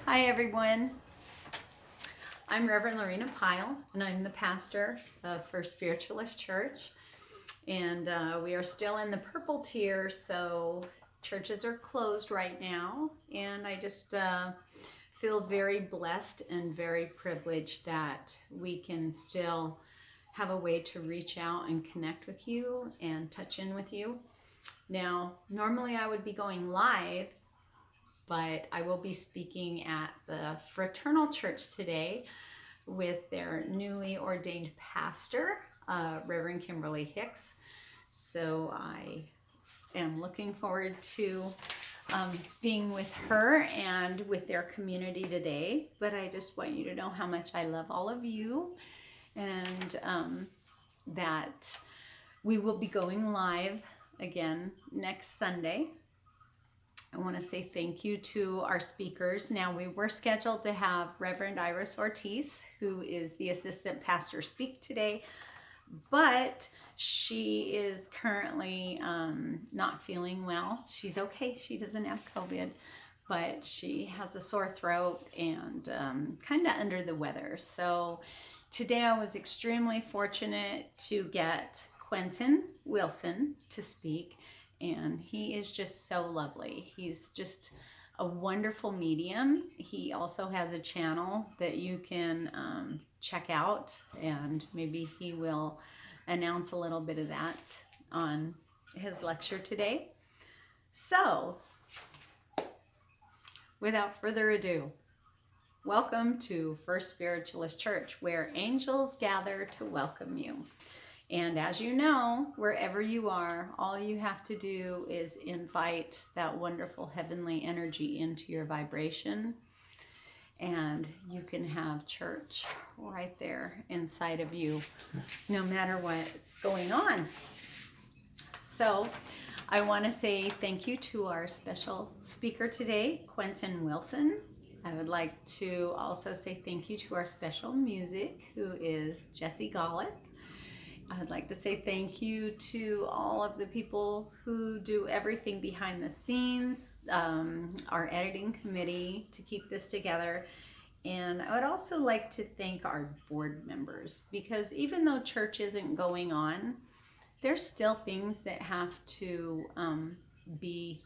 Hi everyone, I'm Reverend Lorina Pyle and I'm the pastor of First Spiritualist Church, and we are still in the purple tier, so churches are closed right now, and I just feel very blessed and very privileged that we can still have a way to reach out and connect with you and touch in with you. Now, normally I would be going live, but I will be speaking at the Fraternal Church today with their newly ordained pastor, Reverend Kimberly Hicks. So I am looking forward to being with her and with their community today. But I just want you to know how much I love all of you, and that we will be going live again next Sunday. I want to say thank you to our speakers. Now, we were scheduled to have Reverend Iris Ortiz, who is the assistant pastor, speak today, but she is currently not feeling well. She's okay. She doesn't have COVID, but she has a sore throat and kind of under the weather. So today I was extremely fortunate to get Quentin Wilson to speak. And he is just so lovely. He's just a wonderful medium. He also has a channel that you can check out, and maybe he will announce a little bit of that on his lecture today. So, without further ado, welcome to First Spiritualist Church, where angels gather to welcome you. And as you know, wherever you are, all you have to do is invite that wonderful heavenly energy into your vibration, and you can have church right there inside of you, no matter what's going on. So I want to say thank you to our special speaker today, Quentin Wilson. I would like to also say thank you to our special music, who is Jesse Gollick. I'd like to say thank you to all of the people who do everything behind the scenes, our editing committee to keep this together. And I would also like to thank our board members, because even though church isn't going on, there's still things that have to be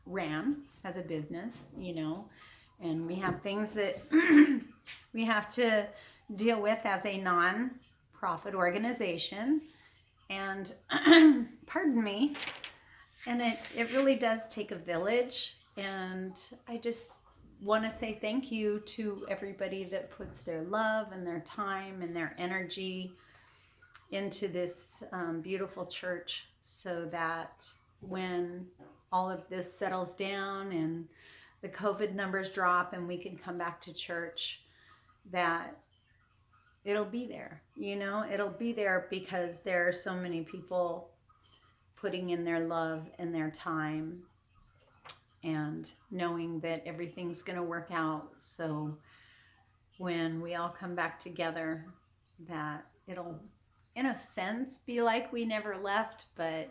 ran as a business, and we have things that we have to deal with as a non-profit organization, and pardon me, and it really does take a village, and I just want to say thank you to everybody that puts their love and their time and their energy into this beautiful church, so that when all of this settles down and the COVID numbers drop and we can come back to church, that it'll be there, it'll be there, because there are so many people putting in their love and their time, and knowing that everything's going to work out. So when we all come back together, that it'll, in a sense, be like we never left, but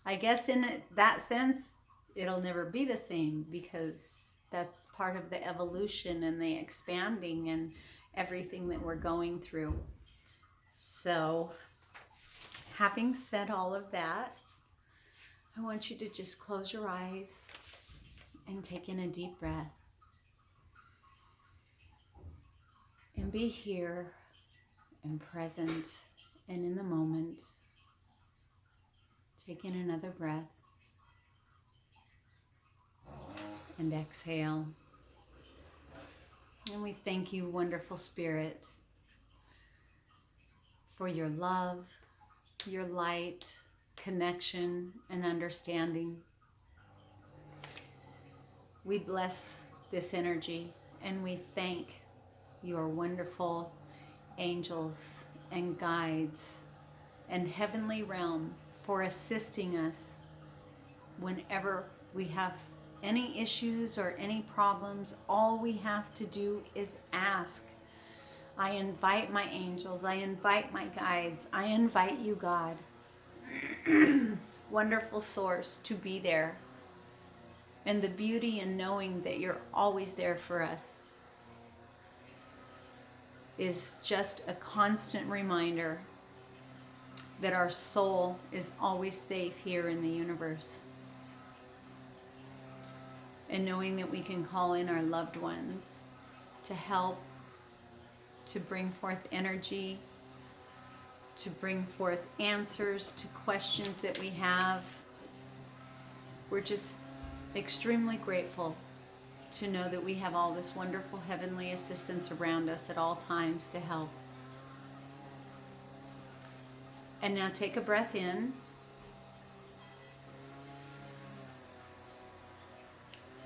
I guess in that sense, it'll never be the same, because that's part of the evolution and the expanding and everything that we're going through. So, having said all of that, I want you to just close your eyes and take in a deep breath and be here and present and in the moment. Take in another breath and exhale. And we thank you, wonderful Spirit, for your love, your light, connection, and understanding. We bless this energy, and we thank your wonderful angels and guides and heavenly realm for assisting us whenever we have any issues or any problems. All we have to do is ask. I invite my angels, I invite my guides, I invite you, God, wonderful source, to be there and the beauty in knowing that you're always there for us is just a constant reminder that our soul is always safe here in the universe. And knowing that we can call in our loved ones to help, to bring forth energy, to bring forth answers to questions that we have. We're just extremely grateful to know that we have all this wonderful heavenly assistance around us at all times to help. And now take a breath in.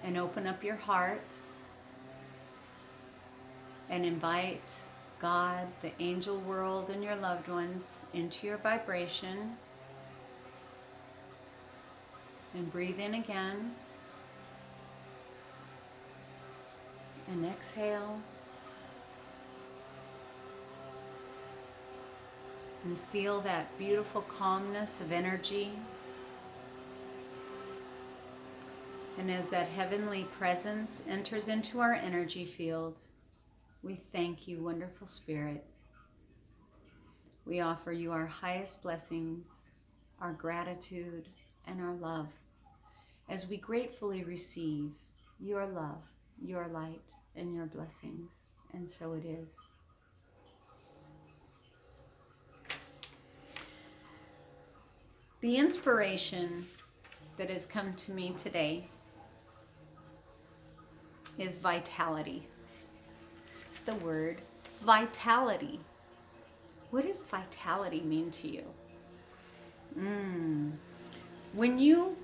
And open up your heart. And invite God, the angel world, and your loved ones into your vibration. And breathe in again. And exhale. And feel that beautiful calmness of energy. And as that heavenly presence enters into our energy field, we thank you, wonderful Spirit. We offer you our highest blessings, our gratitude, and our love as we gratefully receive your love, your light, and your blessings. And so it is. The inspiration that has come to me today is vitality. The word vitality. What does vitality mean to you? When you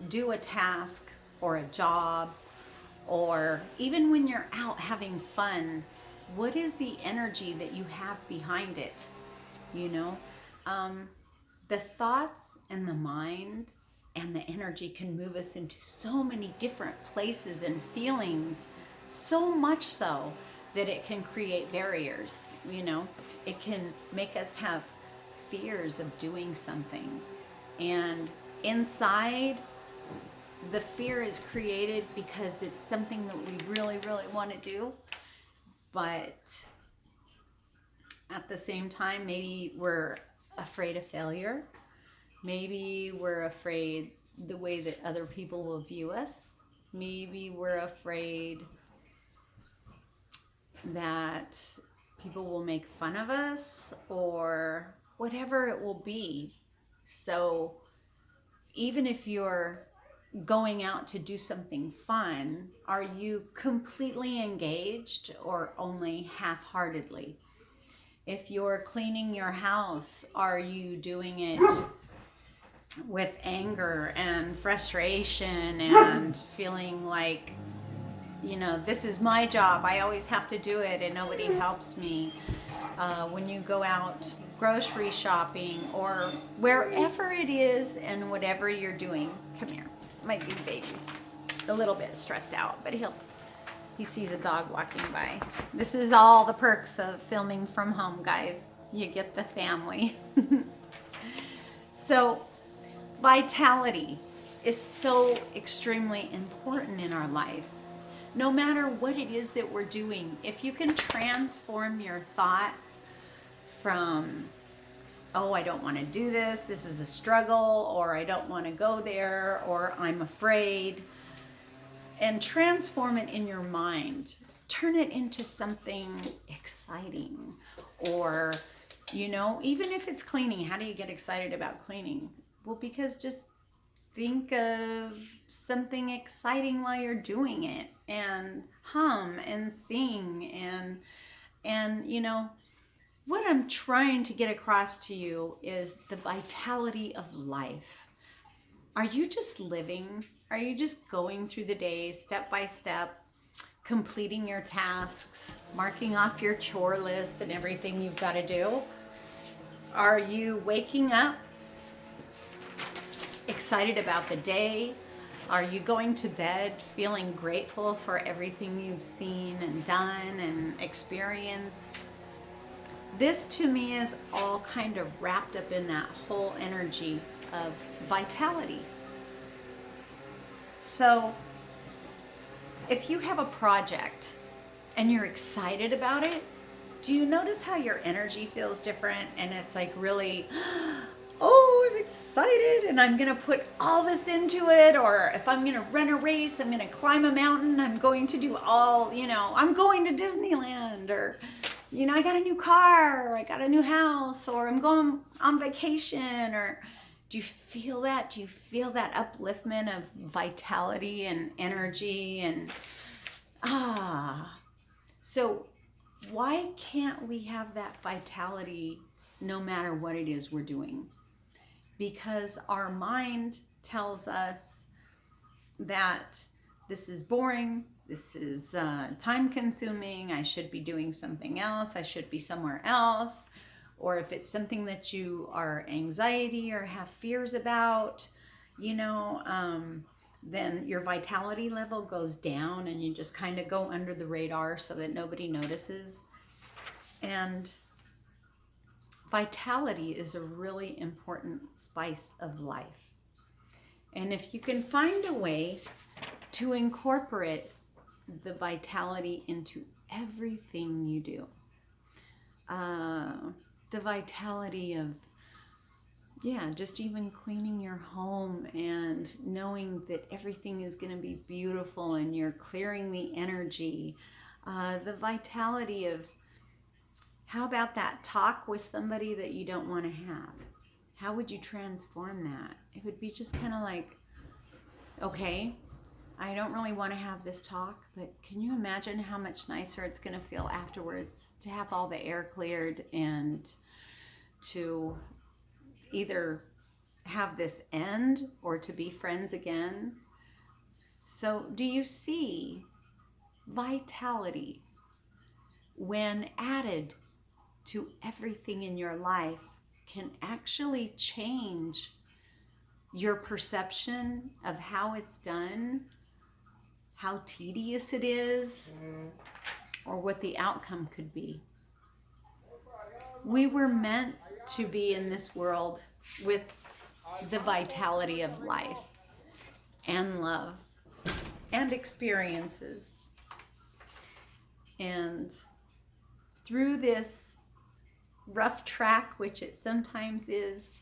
do a task or a job, or even when you're out having fun, what is the energy that you have behind it? You know, the thoughts and the mind and the energy can move us into so many different places and feelings, so much so that it can create barriers. You know, it can make us have fears of doing something, and inside, the fear is created because it's something that we really, really want to do, but at the same time, maybe we're afraid of failure. Maybe we're afraid the way that other people will view us. Maybe we're afraid that people will make fun of us, or whatever it will be. So even if you're going out to do something fun, are you completely engaged or only half-heartedly? If you're cleaning your house, are you doing it with anger and frustration and feeling like, you know, this is my job, I always have to do it and nobody helps me? When you go out grocery shopping or wherever it is and whatever you're doing, come here. My big baby's a little bit stressed out, but he sees a dog walking by. This is all the perks of filming from home, guys. You get the family. So vitality is so extremely important in our life. No matter what it is that we're doing, if you can transform your thoughts from, oh, I don't want to do this, this is a struggle, or I don't want to go there, or I'm afraid, and transform it in your mind. Turn it into something exciting. Or, you know, even if it's cleaning, how do you get excited about cleaning? Well, because just think of something exciting while you're doing it, and hum and sing, and you know, what I'm trying to get across to you is the vitality of life. Are you just living? Are you just going through the day step by step, completing your tasks, marking off your chore list and everything you've got to do? Are you waking up excited about the day? Are you going to bed feeling grateful for everything you've seen and done and experienced? This to me is all kind of wrapped up in that whole energy of vitality. So if you have a project and you're excited about it, do you notice how your energy feels different? And it's like really, oh, I'm excited and I'm going to put all this into it. Or if I'm going to run a race, I'm going to climb a mountain, I'm going to do all, I'm going to Disneyland, or, I got a new car, or I got a new house, or I'm going on vacation. Or do you feel that? Do you feel that upliftment of vitality and energy and so why can't we have that vitality no matter what it is we're doing? Because our mind tells us that this is boring, this is time consuming, I should be doing something else, I should be somewhere else. Or if it's something that you are anxiety or have fears about, then your vitality level goes down and you just kind of go under the radar so that nobody notices. And vitality is a really important spice of life. And if you can find a way to incorporate the vitality into everything you do, the vitality of just even cleaning your home and knowing that everything is going to be beautiful and you're clearing the energy. The vitality of, how about that talk with somebody that you don't want to have? How would you transform that? It would be just kind of like, okay, I don't really want to have this talk, but can you imagine how much nicer it's going to feel afterwards to have all the air cleared and to either have this end or to be friends again? So do you see vitality, when added to everything in your life, can actually change your perception of how it's done, how tedious it is, or what the outcome could be? We were meant to be in this world with the vitality of life and love and experiences. And through this rough track, which it sometimes is,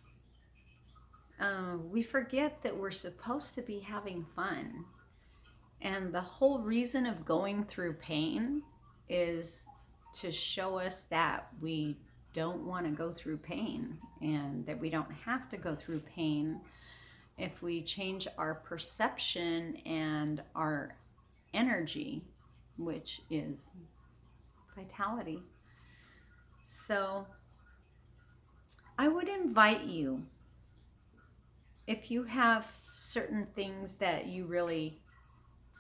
we forget that we're supposed to be having fun. And the whole reason of going through pain is to show us that we don't want to go through pain, and that we don't have to go through pain if we change our perception and our energy, which is vitality. So I would invite you, if you have certain things that you really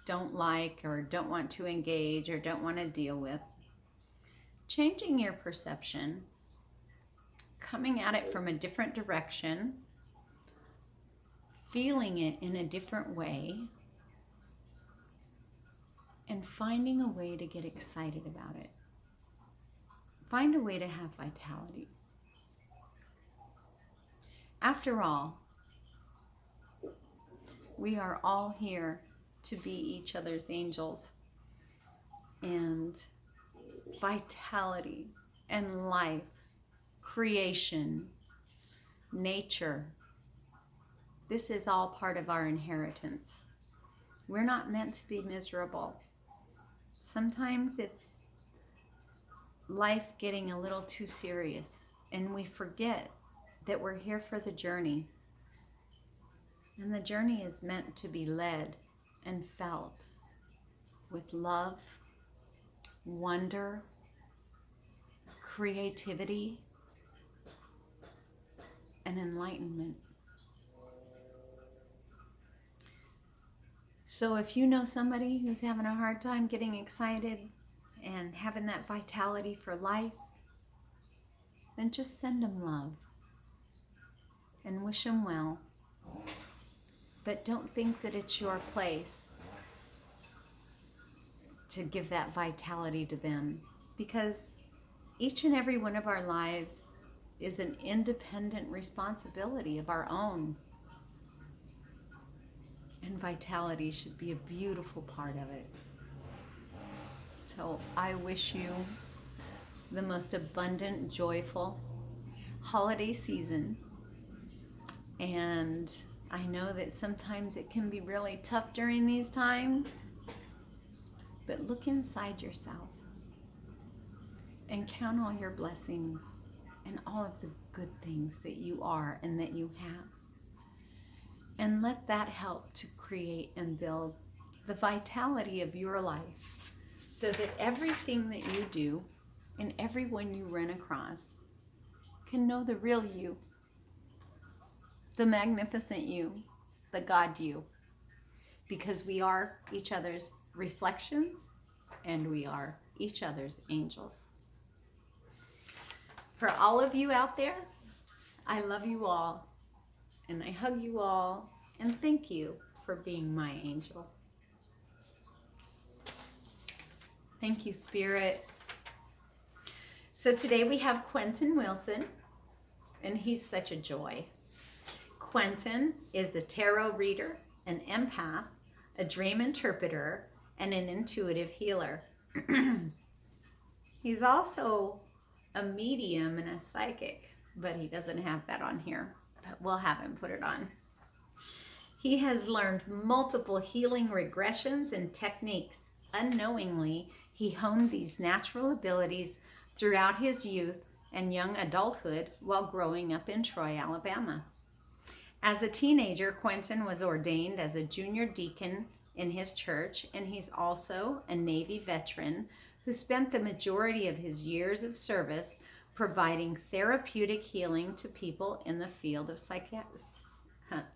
don't like or don't want to engage or don't want to deal with, changing your perception, coming at it from a different direction, feeling it in a different way, and finding a way to get excited about it. Find a way to have vitality. After all, we are all here to be each other's angels. And vitality and life, creation, nature, this is all part of our inheritance. We're not meant to be miserable. Sometimes it's life getting a little too serious, and we forget that we're here for the journey. And the journey is meant to be led and felt with love, wonder, creativity, and enlightenment. So if you know somebody who's having a hard time getting excited and having that vitality for life, then just send them love and wish them well. But don't think that it's your place to give that vitality to them, because each and every one of our lives is an independent responsibility of our own. And vitality should be a beautiful part of it. So I wish you the most abundant, joyful holiday season. And I know that sometimes it can be really tough during these times, but look inside yourself and count all your blessings and all of the good things that you are and that you have. And let that help to create and build the vitality of your life so that everything that you do and everyone you run across can know the real you, the magnificent you, the God you, because we are each other's reflections and we are each other's angels. For all of you out there, I love you all and I hug you all and thank you for being my angel. Thank you, Spirit. So today we have Quentin Wilson, and he's such a joy. Quentin is a tarot reader, an empath, a dream interpreter, and an intuitive healer. He's also a medium and a psychic, but he doesn't have that on here. But we'll have him put it on. He has learned multiple healing regressions and techniques. Unknowingly, he honed these natural abilities throughout his youth and young adulthood while growing up in Troy, Alabama. As a teenager, Quentin was ordained as a junior deacon in his church, and he's also a Navy veteran who spent the majority of his years of service providing therapeutic healing to people in the field of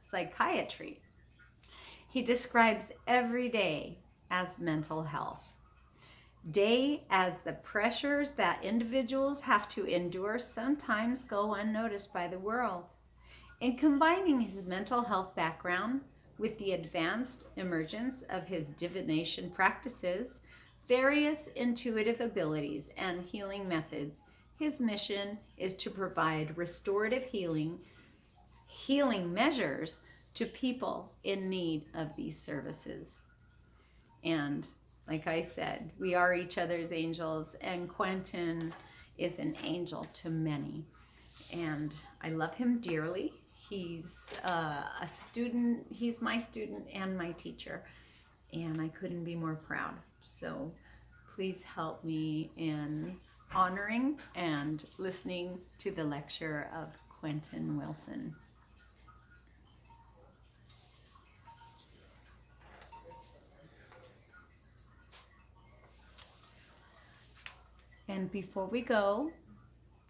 psychiatry. He describes every day as mental health day, as the pressures that individuals have to endure sometimes go unnoticed by the world. In combining his mental health background with the advanced emergence of his divination practices, various intuitive abilities, and healing methods, his mission is to provide restorative healing measures to people in need of these services. And like I said, we are each other's angels, and Quentin is an angel to many. And I love him dearly. He's a student, he's my student and my teacher, and I couldn't be more proud. So please help me in honoring and listening to the lecture of Quentin Wilson. And before we go,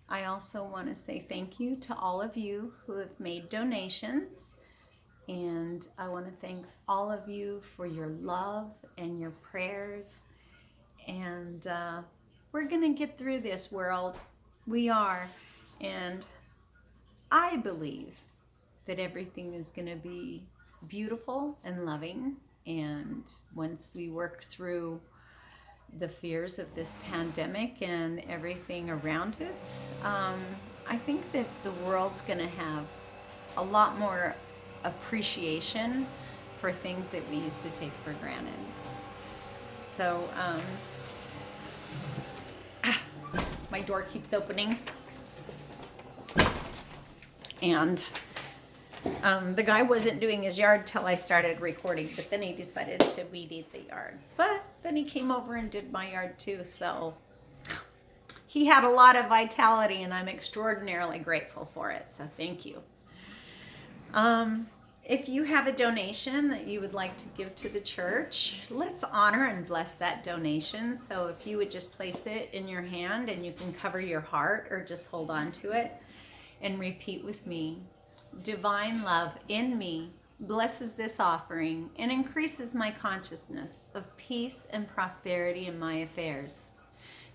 I also want to say thank you to all of you who have made donations. And I want to thank all of you for your love and your prayers. And we're going to get through this, world. We are. And I believe that everything is going to be beautiful and loving. And once we work through the fears of this pandemic and everything around it, I think that the world's going to have a lot more appreciation for things that we used to take for granted. So my door keeps opening, and the guy wasn't doing his yard till I started recording, but then he decided to weed eat the yard. But then he came over and did my yard too, so he had a lot of vitality, and I'm extraordinarily grateful for it, so thank you. If you have a donation that you would like to give to the church, let's honor and bless that donation. So if you would just place it in your hand, and you can cover your heart or just hold on to it and repeat with me. Divine love in me blesses this offering and increases my consciousness of peace and prosperity in my affairs.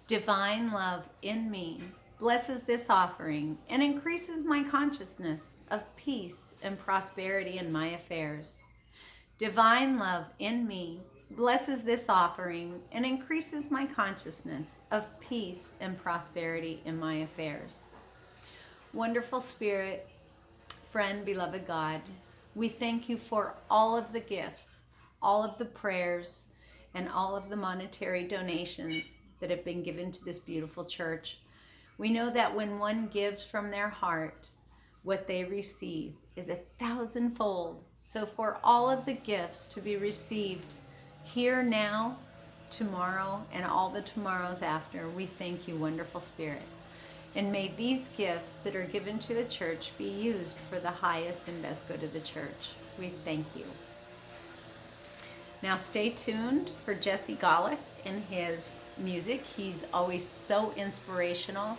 Divine love in me blesses this offering and increases my consciousness of peace and prosperity in my affairs. Divine love in me blesses this offering and increases my consciousness of peace and prosperity in my affairs. Wonderful Spirit, friend, beloved God, we thank you for all of the gifts, all of the prayers, and all of the monetary donations that have been given to this beautiful church. We know that when one gives from their heart, what they receive is 1,000-fold. So for all of the gifts to be received here now, tomorrow, and all the tomorrows after, we thank you, wonderful Spirit. And may these gifts that are given to the church be used for the highest and best good of the church. We thank you. Now stay tuned for Jesse Golick and his music. He's always so inspirational.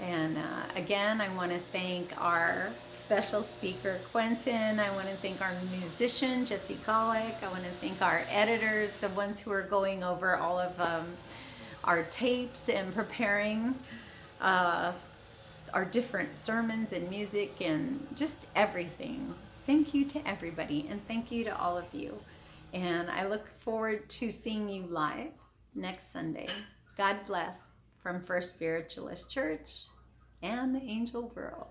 And again, I want to thank our special speaker, Quentin. I want to thank our musician, Jesse Golick. I want to thank our editors, the ones who are going over all of our tapes and preparing our different sermons and music and just everything. Thank you to everybody, and thank you to all of you. And I look forward to seeing you live next Sunday. God bless from First Spiritualist Church and the angel world.